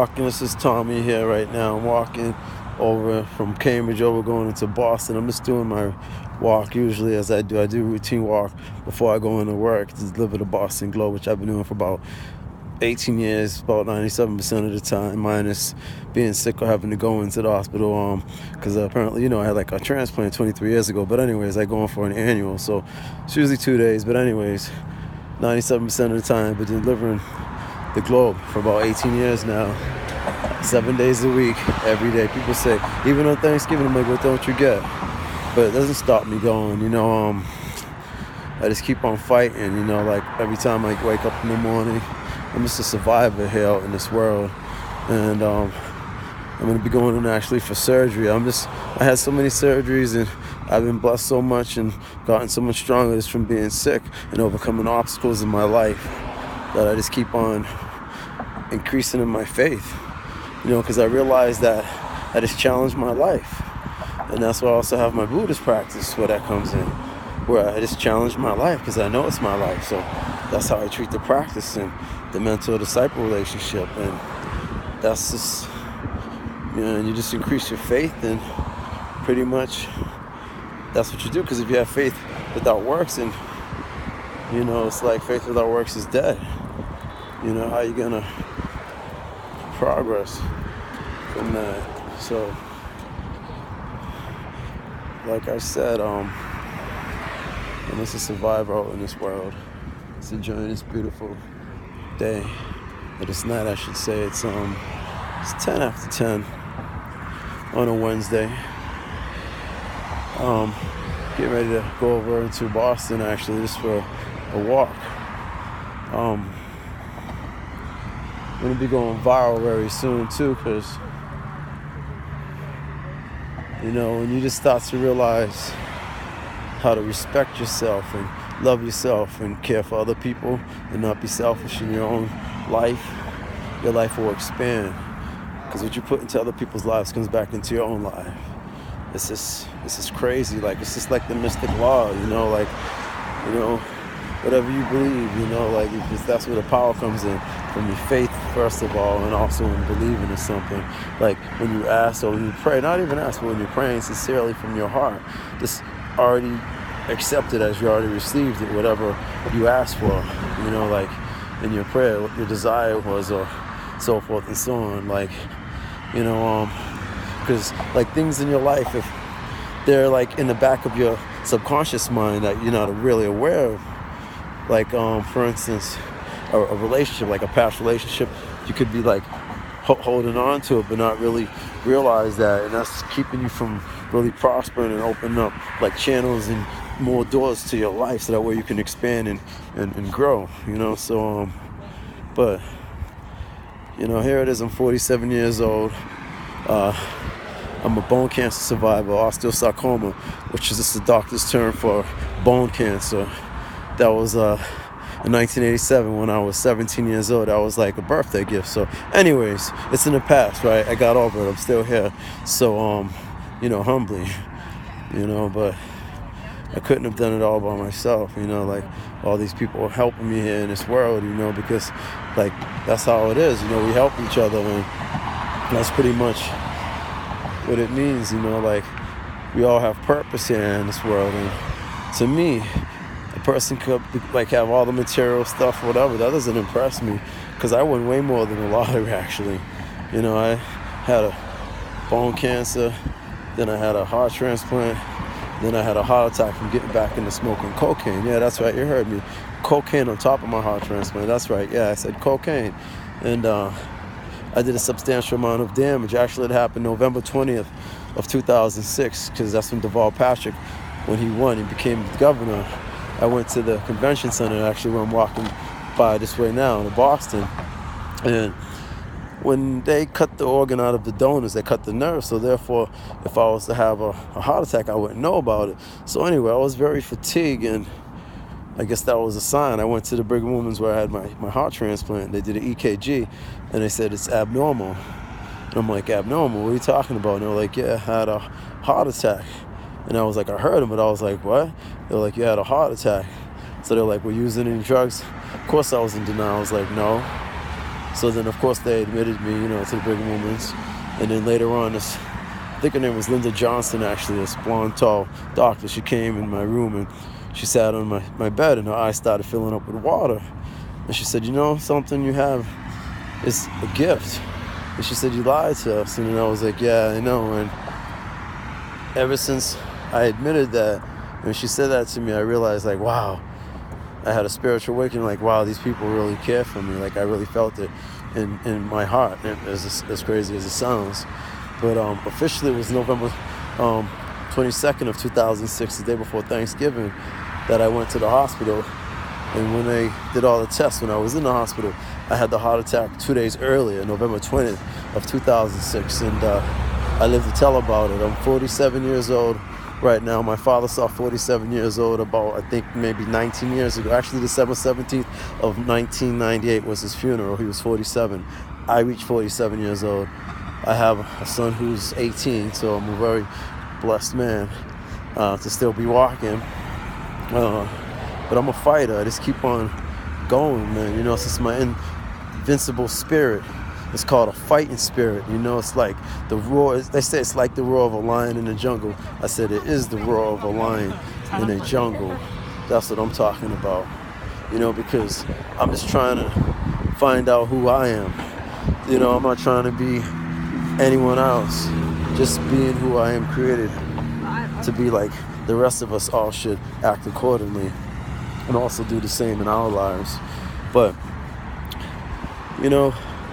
Walking, this is Tommy here right now. I'm walking over from Cambridge over going into Boston. I'm just doing my walk usually as I do. I do a routine walk before I go into work to deliver the Boston Globe, which I've been doing for about 18 years, about 97% of the time, minus being sick or having to go into the hospital because apparently, I had like a transplant 23 years ago. But anyways, I go in for an annual, so it's usually 2 days. But anyways, 97% of the time, but delivering the Globe for about 18 years now, 7 days a week, every day. People say, even on Thanksgiving, I'm like, what don't you get? But it doesn't stop me going, I just keep on fighting, like every time I wake up in the morning, I'm just a survivor here out in this world. And I'm going to be going in actually for surgery. I had so many surgeries and I've been blessed so much and gotten so much stronger just from being sick and overcoming obstacles in my life that I just keep on increasing in my faith, because I realize that I just challenge my life. And that's why I also have my Buddhist practice where that comes in, where I just challenge my life because I know it's my life. So that's how I treat the practice and the mentor-disciple relationship. And that's just, and you just increase your faith and pretty much that's what you do. Because if you have faith without works, and it's like faith without works is dead. How are you gonna progress from that? So, like I said, I'm just a survivor out in this world. Just enjoying this beautiful day. Or this night, I should say. It's 10 after 10 on a Wednesday. Getting ready to go over into Boston actually, just for a walk. I'm going to be going viral very soon too, because when you just start to realize how to respect yourself and love yourself and care for other people and not be selfish in your own life, your life will expand. Because what you put into other people's lives comes back into your own life. This is crazy. Like, it's just like the mystic law, whatever you believe, because that's where the power comes in, from your faith first of all, and also in believing in something. Like when you ask or when you pray, not even ask, but when you're praying sincerely from your heart, just already accept it as you already received it, whatever you asked for, like in your prayer, what your desire was, or so forth and so on. Because like things in your life, if they're like in the back of your subconscious mind that you're not really aware of, like for instance, a relationship, like a past relationship, you could be like holding on to it but not really realize that, and that's keeping you from really prospering and opening up like channels and more doors to your life, so that way you can expand and grow, but here it is. I'm 47 years old. I'm a bone cancer survivor, osteosarcoma, which is just the doctor's term for bone cancer. That was in 1987 when I was 17 years old. That was like a birthday gift. So anyways, it's in the past, right? I got over it. I'm still here. So, humbly, but I couldn't have done it all by myself, like all these people helping me here in this world, because like that's how it is, we help each other, and that's pretty much what it means, like we all have purpose here in this world. And to me, a person could like have all the material stuff, whatever, that doesn't impress me, because I won way more than the lottery actually. I had a bone cancer, then I had a heart transplant, then I had a heart attack from getting back into smoking cocaine. Yeah, that's right, you heard me. Cocaine on top of my heart transplant. That's right, yeah, I said cocaine. And I did a substantial amount of damage. Actually, it happened November 20th of 2006, because that's when Deval Patrick, when he won, he became governor. I went to the convention center, actually, where I'm walking by this way now in Boston. And when they cut the organ out of the donors, they cut the nerve. So therefore, if I was to have a heart attack, I wouldn't know about it. So anyway, I was very fatigued, and I guess that was a sign. I went to the Brigham Women's where I had my heart transplant. They did an EKG, and they said it's abnormal. And I'm like, abnormal? What are you talking about? And they were like, yeah, I had a heart attack. And I was like, I heard them, but I was like, what? They were like, you had a heart attack. So they were like, were you using any drugs? Of course I was in denial. I was like, no. So then, of course, they admitted me, to the Brigham Women's. And then later on, I think her name was Linda Johnson, actually, this blonde, tall doctor. She came in my room and she sat on my bed, and her eyes started filling up with water. And she said, something you have is a gift. And she said, you lied to us. And then I was like, yeah, I know. And ever since I admitted that, when she said that to me, I realized, like, wow, I had a spiritual awakening, like, wow, these people really care for me. Like, I really felt it in my heart, as crazy as it sounds. But officially it was November 22nd of 2006, the day before Thanksgiving, that I went to the hospital. And when they did all the tests, when I was in the hospital, I had the heart attack 2 days earlier, November 20th of 2006. And I live to tell about it. I'm 47 years old right now. My father saw 47 years old about, I think, maybe 19 years ago. Actually, December 17th of 1998 was his funeral. He was 47. I reached 47 years old. I have a son who's 18, so I'm a very blessed man to still be walking. But I'm a fighter. I just keep on going, man. It's my invincible spirit. It's called a fighting spirit. It's like the roar. They say it's like the roar of a lion in the jungle. I said it is the roar of a lion in a jungle. That's what I'm talking about. Because I'm just trying to find out who I am. I'm not trying to be anyone else. Just being who I am created to be. Like the rest of us all should act accordingly and also do the same in our lives. But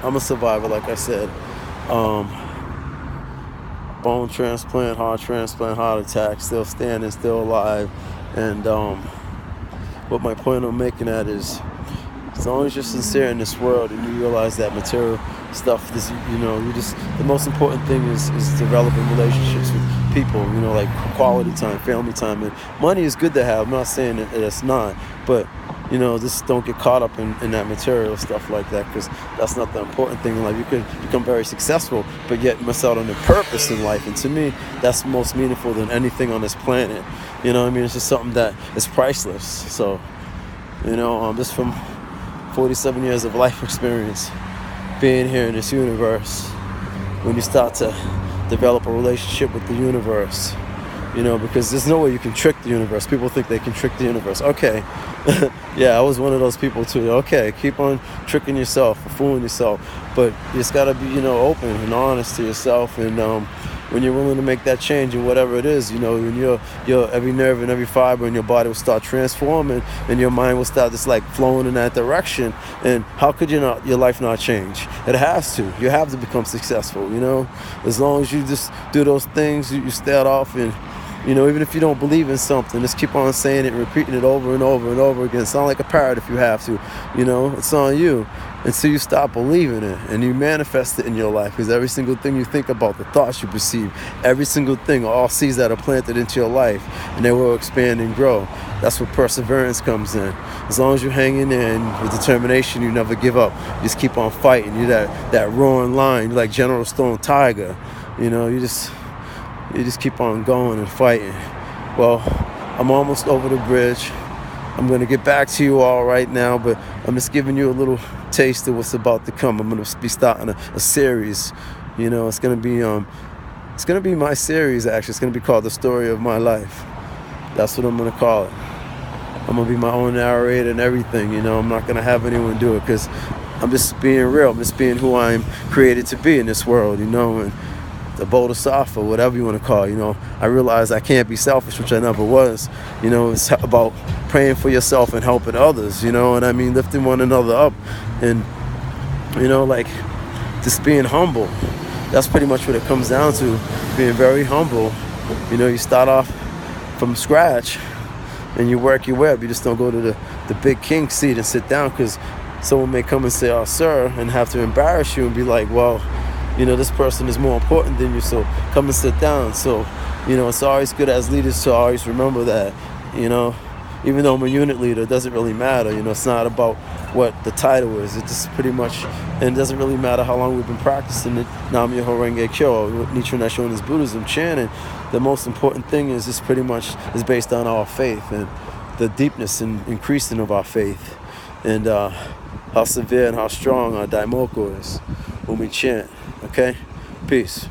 I'm a survivor, like I said. Bone transplant, heart attack, still standing, still alive. And what my point I'm making at is, as long as you're sincere in this world and you realize that material stuff, the most important thing is developing relationships with people, like quality time, family time. And money is good to have. I'm not saying that it's not, but just don't get caught up in that material stuff like that, because that's not the important thing in life. You could become very successful, but yet miss out on the purpose in life. And to me, that's most meaningful than anything on this planet. It's just something that is priceless. So, just from 47 years of life experience, being here in this universe, when you start to develop a relationship with the universe, because there's no way you can trick the universe. People think they can trick the universe. Okay. Yeah, I was one of those people too. Okay, keep on tricking yourself, fooling yourself. But you just got to be, open and honest to yourself. And when you're willing to make that change in whatever it is, when your every nerve and every fiber in your body will start transforming, and your mind will start just like flowing in that direction. And how could your life not change? It has to. You have to become successful, As long as you just do those things, you start off and, even if you don't believe in something, just keep on saying it and repeating it over and over and over again. Sound like a parrot if you have to, it's on you. Until you stop believing it and you manifest it in your life, because every single thing you think about, the thoughts you perceive, every single thing, all seeds that are planted into your life, and they will expand and grow. That's where perseverance comes in. As long as you're hanging in with determination, you never give up. You just keep on fighting. You're that roaring lion. You're like General Stone Tiger. You just keep on going and fighting. Well, I'm almost over the bridge. I'm going to get back to you all right now, but I'm just giving you a little taste of what's about to come. I'm going to be starting a series. It's going to be my series, actually. It's going to be called The Story of My Life. That's what I'm going to call it. I'm going to be my own narrator and everything. I'm not going to have anyone do it, because I'm just being real. I'm just being who I'm created to be in this world, and the Bodhisattva, whatever you want to call it, I realize I can't be selfish, which I never was. It's about praying for yourself and helping others, lifting one another up, and, just being humble. That's pretty much what it comes down to, being very humble. You start off from scratch, and you work your way up. You just don't go to the big king seat and sit down, because someone may come and say, "Oh, sir," and have to embarrass you and be like, well, this person is more important than you, so come and sit down. So, it's always good as leaders to always remember that, even though I'm a unit leader, it doesn't really matter. It's not about what the title is. It just pretty much, and it doesn't really matter how long we've been practicing it. Nam-myoho Renge Kyo, Nichiren Daishonin's Buddhism chanting. The most important thing is just pretty much is based on our faith and the deepness and increasing of our faith. And how severe and how strong our daimoku is when we chant. Okay? Peace.